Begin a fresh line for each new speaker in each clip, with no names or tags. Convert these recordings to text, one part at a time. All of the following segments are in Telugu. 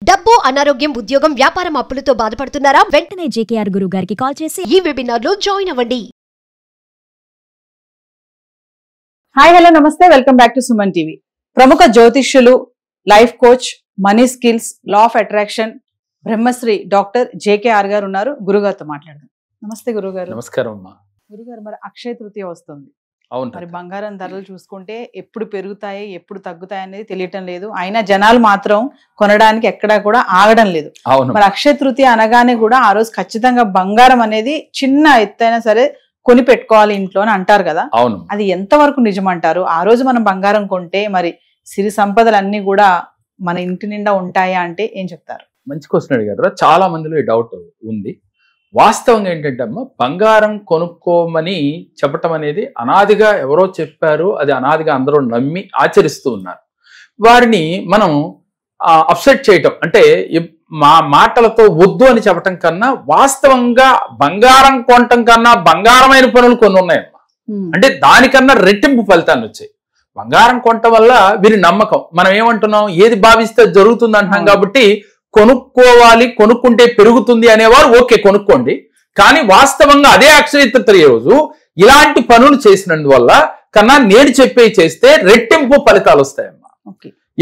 డబ్బు, అనారోగ్యం, ఉద్యోగం, వ్యాపారం అప్పులతో బాధపడుతున్నారా?
వెంటనే జేకేఆర్ గురువు గారికి కాల్ చేసి
ఈ వెబినార్ లో జాయిన్ అవ్వండి.
హాయ్ హలో నమస్తే, welcome back to Suman TV. ప్రముఖ జ్యోతిష్యులు, life coach, money skills, law of attraction, Brahmashri doctor JKR garu ఉన్నారు. గురుగారితో మాట్లాడదాం. నమస్తే గురుగారు.
నమస్కారం అమ్మా.
గురుగారు, మరి అక్షయ తృతీయ వస్తుంది.
అవును,
మరి బంగారం ధరలు చూసుకుంటే ఎప్పుడు పెరుగుతాయి ఎప్పుడు తగ్గుతాయి అనేది తెలియటం లేదు. అయినా జనాలు మాత్రం కొనడానికి ఎక్కడా కూడా ఆగడం లేదు.
అవును.
మరి అక్షయ తృతీయ అనగానే కూడా ఆ రోజు ఖచ్చితంగా బంగారం అనేది చిన్న ఎత్తైనా సరే కొని పెట్టుకోవాలి ఇంట్లో అని అంటారు కదా.
అవును.
అది ఎంతవరకు నిజమంటారు? ఆ రోజు మనం బంగారం కొంటే మరి సిరి సంపదలు అన్ని కూడా మన ఇంటి నిండా ఉంటాయా అంటే ఏం చెప్తారు?
మంచి క్వశ్చన్ అడిగారు. చాలా మందిలో ఈ డౌట్ ఉంది. వాస్తవంగా ఏంటంటే అమ్మ, బంగారం కొనుక్కోమని చెప్పటం అనేది అనాదిగా ఎవరో చెప్పారు, అది అనాదిగా అందరూ నమ్మి ఆచరిస్తూ ఉన్నారు. వారిని మనం అప్సెట్ చేయటం అంటే మా మాటలతో వద్దు అని చెప్పటం కన్నా వాస్తవంగా బంగారం కొనటం కన్నా బంగారమైన పనులు కొన్ని ఉన్నాయమ్మా. అంటే దానికన్నా రెట్టింపు ఫలితాన్ని వచ్చాయి. బంగారం కొనటం వల్ల వీరి నమ్మకం. మనం ఏమంటున్నాం, ఏది భావిస్తే జరుగుతుంది అంటున్నాం. కాబట్టి కొనుక్కోవాలి, కొనుక్కుంటే పెరుగుతుంది అనేవారు ఓకే కొనుక్కోండి. కానీ వాస్తవంగా అదే అక్షయ తృతీయ రోజు ఇలాంటి పనులు చేసినందువల్ల కన్నా నేను చెప్పే చేస్తే రెట్టింపు ఫలితాలు వస్తాయమ్మా.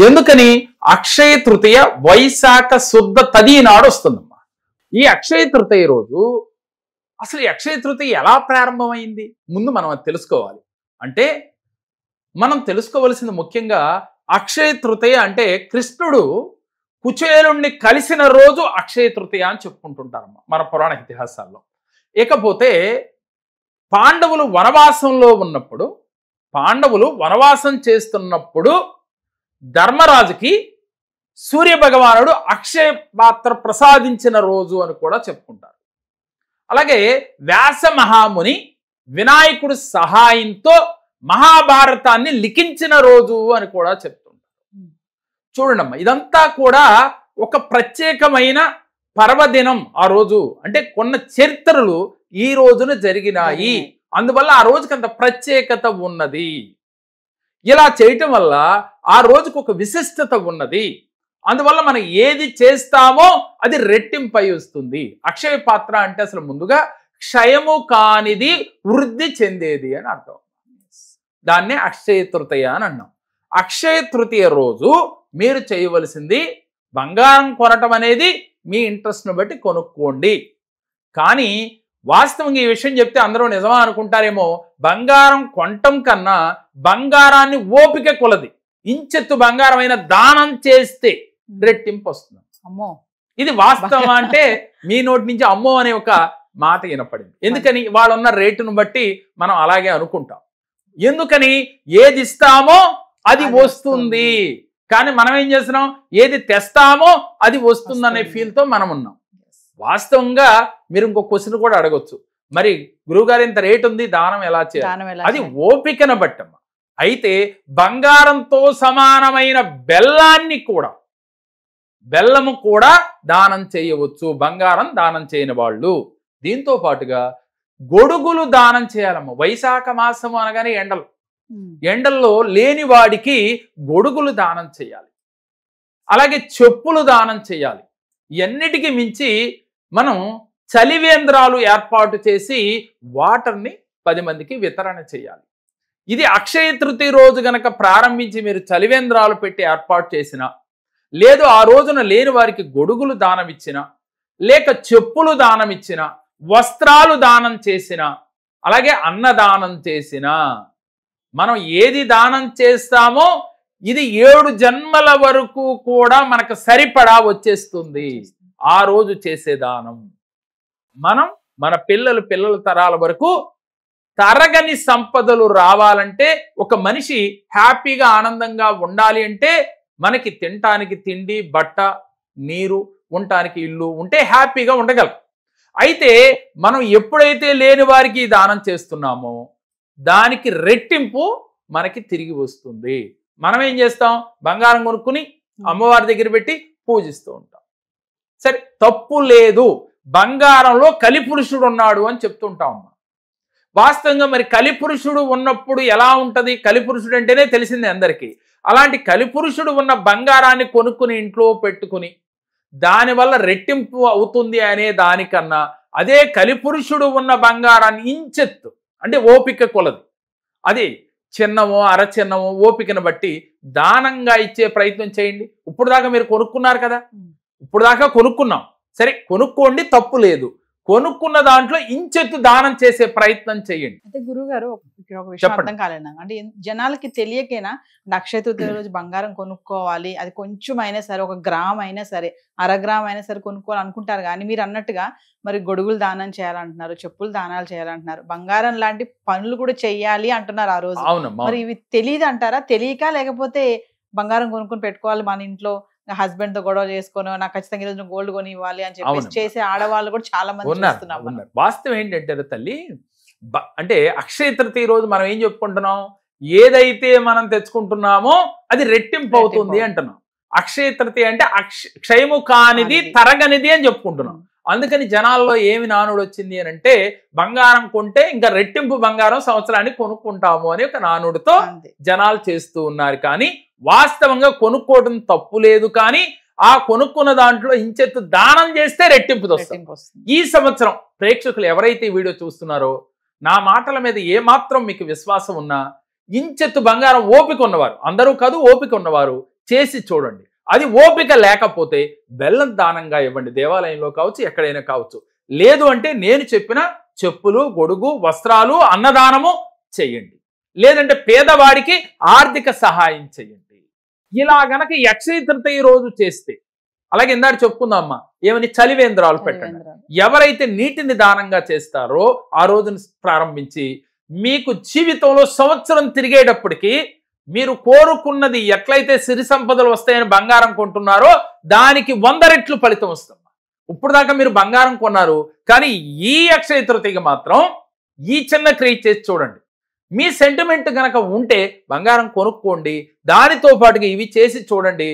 ఎందుకని? అక్షయ తృతీయ వైశాఖ శుద్ధ తది నాడు వస్తుందమ్మా. ఈ అక్షయ తృతీయ రోజు అసలు ఈ అక్షయ తృతీయ ఎలా ప్రారంభమైంది ముందు మనం అది తెలుసుకోవాలి. అంటే మనం తెలుసుకోవలసింది ముఖ్యంగా అక్షయ తృతీయ అంటే కృష్ణుడు కుచేలుణ్ణి కలిసిన రోజు అక్షయ తృతీయ అని చెప్పుకుంటుంటారమ్మా మన పురాణ ఇతిహాసాల్లో. ఇకపోతే పాండవులు వనవాసంలో ఉన్నప్పుడు, పాండవులు వనవాసం చేస్తున్నప్పుడు ధర్మరాజుకి సూర్య భగవానుడు అక్షయ పాత్ర ప్రసాదించిన రోజు అని కూడా చెప్పుకుంటారు. అలాగే వ్యాస మహాముని వినాయకుడి సహాయంతో మహాభారతాన్ని లిఖించిన రోజు అని కూడా చెప్తుంటారు. చూడండమ్మా, ఇదంతా కూడా ఒక ప్రత్యేకమైన పర్వదినం. ఆ రోజు అంటే కొన్ని చరిత్రలు ఈ రోజున జరిగినాయి, అందువల్ల ఆ రోజుకి అంత ప్రత్యేకత ఉన్నది. ఇలా చేయటం వల్ల ఆ రోజుకు ఒక విశిష్టత ఉన్నది. అందువల్ల మనం ఏది చేస్తామో అది రెట్టింపై వస్తుంది. అక్షయ పాత్ర అంటే అసలు ముందుగా క్షయము కానిది వృద్ధి చెందేది అని అర్థం. దాన్నే అక్షయ తృతీయ అని అన్నాం. అక్షయ తృతీయ రోజు మీరు చేయవలసింది బంగారం కొనటం అనేది మీ ఇంట్రెస్ట్ను బట్టి కొనుక్కోండి. కానీ వాస్తవంగా ఈ విషయం చెప్తే అందరూ నిజమా అనుకుంటారేమో. బంగారం కొనటం కన్నా బంగారాన్ని ఓపిక కొలది ఇంచెత్తు బంగారమైన దానం చేస్తే రెట్టింపు వస్తుంది.
అమ్మో,
ఇది వాస్తవం అంటే మీ నోటి నుంచి అమ్మో అనే ఒక మాట వినపడింది. ఎందుకని? వాళ్ళున్న రేటును బట్టి మనం అలాగే అనుకుంటాం. ఎందుకని? ఏది ఇస్తామో అది వస్తుంది. కానీ మనం ఏం చేస్తున్నాం, ఏది తెస్తామో అది వస్తుందనే ఫీల్తో మనం ఉన్నాం. వాస్తవంగా మీరు ఇంకో క్వశ్చన్ కూడా అడగొచ్చు, మరి గురువుగారు ఇంత రేటు ఉంది, దానం ఎలా చేయాలి? అది ఓపికను బట్టమ్మా. అయితే బంగారంతో సమానమైన బెల్లము కూడా దానం చేయవచ్చు బంగారం దానం చేయని వాళ్ళు. దీంతో పాటుగా గొడుగులు దానం చేయాలమ్మ. వైశాఖ మాసము అనగానే ఎండల్లో లేని వాడికి గొడుగులు దానం చేయాలి. అలాగే చెప్పులు దానం చేయాలి. ఎన్నిటికి మించి మనం చలివేంద్రాలు ఏర్పాటు చేసి వాటర్ని 10 మందికి వితరణ చేయాలి. ఇది అక్షయ తృతీయ రోజు గనక ప్రారంభించి మీరు చలివేంద్రాలు పెట్టి ఏర్పాటు చేసినా, లేదు ఆ రోజున లేని వారికి గొడుగులు దానం ఇచ్చిన, లేక చెప్పులు దానం ఇచ్చిన, వస్త్రాలు దానం చేసిన, అలాగే అన్నదానం చేసిన, మనం ఏది దానం చేస్తామో ఇది 7 జన్మల వరకు కూడా మనకు సరిపడా వచ్చేస్తుంది. ఆ రోజు చేసే దానం మనం మన పిల్లల తరాల వరకు తరగని సంపదలు రావాలంటే, ఒక మనిషి హ్యాపీగా ఆనందంగా ఉండాలి అంటే మనకి తినటానికి తిండి, బట్ట, నీరు, ఉండటానికి ఇల్లు ఉంటే హ్యాపీగా ఉండగలం. అయితే మనం ఎప్పుడైతే లేని వారికి దానం చేస్తున్నామో దానికి రెట్టింపు మనకి తిరిగి వస్తుంది. మనం ఏం చేస్తాం, బంగారం కొనుక్కుని అమ్మవారి దగ్గర పెట్టి పూజిస్తూ ఉంటాం. సరే, తప్పు లేదు, బంగారంలో కలిపురుషుడు ఉన్నాడు అని చెప్తుంటాం అమ్మ. వాస్తవంగా మరి కలిపురుషుడు ఉన్నప్పుడు ఎలా ఉంటది? కలిపురుషుడు అంటేనే తెలిసింది అందరికీ. అలాంటి కలిపురుషుడు ఉన్న బంగారాన్ని కొనుక్కుని ఇంట్లో పెట్టుకుని దానివల్ల రెట్టింపు అవుతుంది అనే దానికన్నా అదే కలిపురుషుడు ఉన్న బంగారాన్ని ఇంచెత్తు అంటే ఓపిక కొలది అది చిన్నమో అరచిన్నమో ఓపికను బట్టి దానంగా ఇచ్చే ప్రయత్నం చేయండి. ఇప్పుడు దాకా మీరు కొనుక్కున్నారు కదా, ఇప్పుడు దాకా కొనుక్కున్నాం, సరే కొనుక్కోండి, తప్పు లేదు. కొనుక్కున్న దాంట్లో ఇంచెత్తు దానం చేసే ప్రయత్నం చేయండి.
అంటే గురువు గారు ఇక్కడ ఒక విషయం అర్థం కాలేదు నాకు. అంటే జనాలకి తెలియకేనా అక్షయ తృతీయ రోజు బంగారం కొనుక్కోవాలి, అది కొంచెం అయినా సరే, 1 గ్రామ్ అయినా సరే, 1/2 గ్రామ్ అయినా సరే కొనుక్కోవాలి అనుకుంటారు. కానీ మీరు అన్నట్టుగా మరి గొడుగులు దానం చేయాలంటున్నారు, చెప్పులు దానాలు చేయాలంటున్నారు, బంగారం లాంటి పనులు కూడా చెయ్యాలి అంటున్నారు ఆ రోజు. మరి ఇవి తెలియదు అంటారా? తెలియక, లేకపోతే బంగారం కొనుక్కొని పెట్టుకోవాలి మన ఇంట్లో, హస్బెండ్ తో గొడవ చేసుకొని నాకు ఖచ్చితంగా ఈరోజు గోల్డ్ కొని ఇవ్వాలి అని చెప్పేసి చేసే ఆడవాళ్ళు కూడా చాలా మంది
ఉన్నారు. వాస్తవం ఏంటంటే తల్లి, అంటే అక్షయ తృతీయ రోజు మనం ఏం చెప్పుకుంటున్నాం, ఏదైతే మనం తెచ్చుకుంటున్నామో అది రెట్టింపు అవుతుంది అంటున్నాం. అక్షయ తృతీయ అంటే క్షయము కానిది తరగనిది అని చెప్పుకుంటున్నాం. అందుకని జనాల్లో ఏమి నానుడు వచ్చింది అని అంటే, బంగారం కొంటే ఇంకా రెట్టింపు బంగారం సంవత్సరానికి కొనుక్కుంటాము అని ఒక నానుడితో జనాలు చేస్తూ ఉన్నారు. కానీ వాస్తవంగా కొనుక్కోవడం తప్పు లేదు, కానీ ఆ కొనుక్కున్న దాంట్లో ఇంచెత్తు దానం చేస్తే రెట్టింపు వస్తుంది. ఈ సంవత్సరం ప్రేక్షకులు ఎవరైతే వీడియో చూస్తున్నారో, నా మాటల మీద ఏమాత్రం మీకు విశ్వాసం ఉన్నా, ఇంచెత్తు బంగారం ఓపిక ఉన్నవారు, అందరూ కాదు ఓపిక ఉన్నవారు చేసి చూడండి. అది ఓపిక లేకపోతే బెల్లం దానంగా ఇవ్వండి, దేవాలయంలో కావచ్చు, ఎక్కడైనా కావచ్చు. లేదు అంటే నేను చెప్పిన చెప్పులు, గొడుగు, వస్త్రాలు, అన్నదానము చెయ్యండి. లేదంటే పేదవాడికి ఆర్థిక సహాయం చెయ్యండి. ఇలా గనక అక్షయ తృతీయ రోజు చేస్తే, అలాగే ఇందాక చెప్పుకుందామమ్మా, ఏమని చలివేంద్రాలు పెట్టండి. ఎవరైతే నీటిని దానంగా చేస్తారో ఆ రోజును ప్రారంభించి మీకు జీవితంలో సంవత్సరం తిరిగేటప్పటికి మీరు కోరుకున్నది ఎట్లయితే సిరి సంపదలు వస్తాయని బంగారం కొంటున్నారో దానికి 100 రెట్లు ఫలితం వస్తుంది. ఇప్పుడు దాకా మీరు బంగారం కొన్నారు, కానీ ఈ అక్షయ తృతీయ మాత్రం ఈ చిన్న క్రియ చేసి చూడండి. మీ సెంటిమెంట్ గనక ఉంటే బంగారం కొనుక్కోండి, దానితో పాటుగా ఇవి చేసి చూడండి.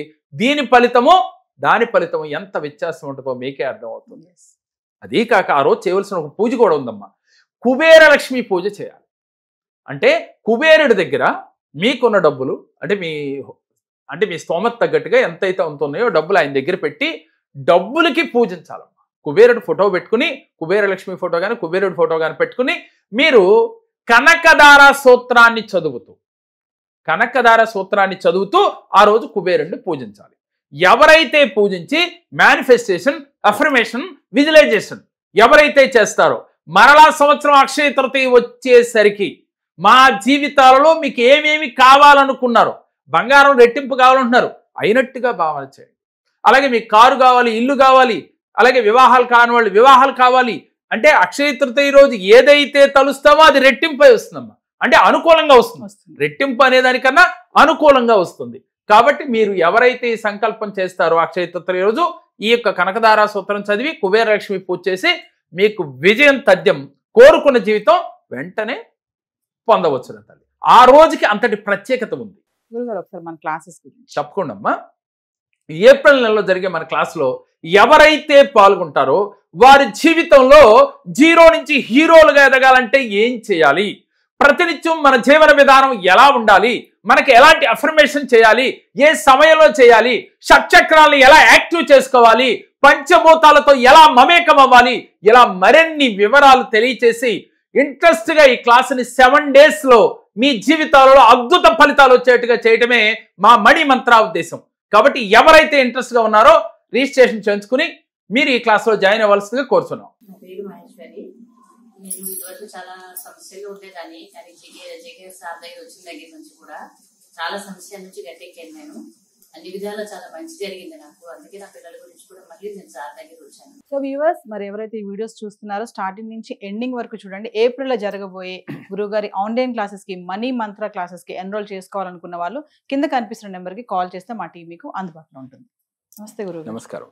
దాని ఫలితము ఎంత వ్యత్యాసం ఉంటుందో మీకే అర్థమవుతుంది. అదీ కాక ఆ రోజు చేయవలసిన ఒక పూజ కూడా ఉందమ్మా. కుబేర లక్ష్మి పూజ చేయాలి. అంటే కుబేరుడి దగ్గర మీకున్న డబ్బులు, అంటే మీ స్తోమత తగ్గట్టుగా ఎంతైతే ఉంటున్నాయో డబ్బులు ఆయన దగ్గర పెట్టి డబ్బులకి పూజించాలమ్మా. కుబేరుడు ఫోటో పెట్టుకుని, కుబేర లక్ష్మి ఫోటో కానీ కుబేరుడి ఫోటో కానీ పెట్టుకుని మీరు కనకదార సూత్రాన్ని చదువుతూ ఆ రోజు కుబేరుడిని పూజించాలి. ఎవరైతే పూజించి మేనిఫెస్టేషన్, అఫర్మేషన్, విజువలైజేషన్ ఎవరైతే చేస్తారో, మరలా సంవత్సరం అక్షయ తృతీయ వచ్చేసరికి మా జీవితాలలో మీకు ఏమేమి కావాలనుకున్నారో, బంగారం రెట్టింపు కావాలంటున్నారు, అయినట్టుగా భావన చేయండి. అలాగే మీకు కారు కావాలి, ఇల్లు కావాలి, అలాగే వివాహాలు కాని వాళ్ళు వివాహాలు కావాలి అంటే అక్షయ తృతీయ రోజు ఏదైతే తలుస్తామో అది రెట్టింపై వస్తుందమ్మా. అంటే అనుకూలంగా వస్తుంది. రెట్టింపు అనే దానికన్నా అనుకూలంగా వస్తుంది. కాబట్టి మీరు ఎవరైతే ఈ సంకల్పం చేస్తారో అక్షయ తృతీయ రోజు ఈ యొక్క కనకదార సూత్రం చదివి కుబేర లక్ష్మి పూజ చేసి మీకు విజయం తథ్యం, కోరుకున్న జీవితం వెంటనే పొందవచ్చు తల్లి. ఆ రోజుకి అంతటి ప్రత్యేకత ఉంది.
ఒకసారి మన క్లాసెస్ గురించి
తప్పకుండా అమ్మా. ఏప్రిల్ నెలలో జరిగే మన క్లాసులో ఎవరైతే పాల్గొంటారో వారి జీవితంలో 0 నుంచి హీరోలుగా ఎదగాలంటే ఏం చేయాలి, ప్రతినిత్యం మన జీవన విధానం ఎలా ఉండాలి, మనకి ఎలాంటి అఫర్మేషన్ చేయాలి, ఏ సమయంలో చేయాలి, షట్చక్రాలను ఎలా యాక్టివ్ చేసుకోవాలి, పంచభూతాలతో ఎలా మమేకం అవ్వాలి, ఇలా మరిన్ని వివరాలు తెలియచేసి ఇంట్రెస్ట్గా ఈ క్లాసుని 7 days లో మీ జీవితాలలో అద్భుత ఫలితాలు వచ్చేట్టుగా చేయటమే మా మణి మంత్ర ఉద్దేశం. కాబట్టి ఎవరైతే ఇంట్రెస్ట్గా ఉన్నారో రిజిస్ట్రేషన్ చేయించుకుని మీరు ఈ క్లాస్లో జాయిన్ అవ్వాల్సిందిగా కోరుతున్నాం.
నా పేరు మహేశ్వరి. నేను ఇదివరకు చాలా సమస్యలు ఉండేదాన్ని, కానీ జేకే సార్ దగ్గర వచ్చిన దగ్గర నుంచి కూడా చాలా సమస్యల నుంచి గట్టెక్కాను. నేను అన్ని విధాలా చాలా మంచి జరిగింది నాకు. అందుకే నా పిల్లల గురించి కూడా మళ్ళీ నేను సార్ దగ్గర వచ్చాను.
సో వ్యూవర్స్, మరి ఎవరైతే ఈ వీడియోస్ చూస్తున్నారో స్టార్టింగ్ నుంచి ఎండింగ్ వరకు చూడండి. ఏప్రిల్లో జరగబోయే గురువుగారి ఆన్లైన్ క్లాసెస్ కి, మనీ మంత్ర క్లాసెస్ కి ఎన్రోల్ చేసుకోవాలనుకున్న వాళ్ళు కింద కనిపిస్తున్న నెంబర్కి కాల్ చేస్తే మా టీం మీకు అందుబాటులో ఉంటుంది. నమస్తే గురువు.
నమస్కారం.